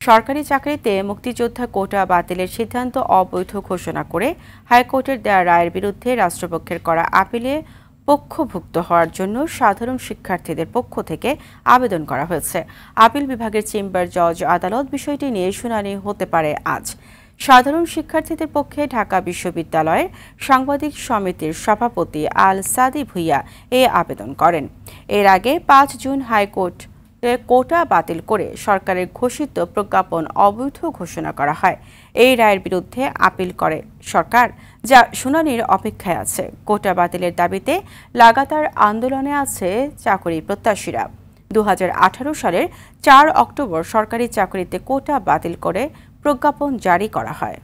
সরকারি চাকরিতে মুক্তিযোদ্ধা কোটা বাতিলের সিদ্ধান্ত অবৈধ ঘোষণা করে হাইকোর্টের দেয়া রায়ের বিরুদ্ধে রাষ্ট্রপক্ষের করা আপিলে পক্ষভুক্ত হওয়ার জন্য সাধারণ শিক্ষার্থীদের পক্ষ থেকে আবেদন করা হয়েছে। আপিল বিভাগের চেম্বার জজ আদালত বিষয়টি নিয়ে শুনানি হতে পারে আজ। সাধারণ শিক্ষার্থীদের পক্ষে ঢাকা বিশ্ববিদ্যালয়ের সাংবাদিক সমিতির সভাপতি আল সাদি ভুইয়া এ আবেদন করেন। এর আগে ৫ জুন হাইকোর্ট কোটা বাতিল করে সরকারের ঘোষিত প্রজ্ঞাপন অবৈধ ঘোষণা করা হয়। এই রায়ের বিরুদ্ধে আপিল করে সরকার, যা শুনানির অপেক্ষায় আছে। কোটা বাতিলের দাবিতে লাগাতার আন্দোলনে আছে চাকরি প্রত্যাশীরা। ২০১৮ সালের ৪ অক্টোবর সরকারি চাকরিতে কোটা বাতিল করে প্রজ্ঞাপন জারি করা হয়।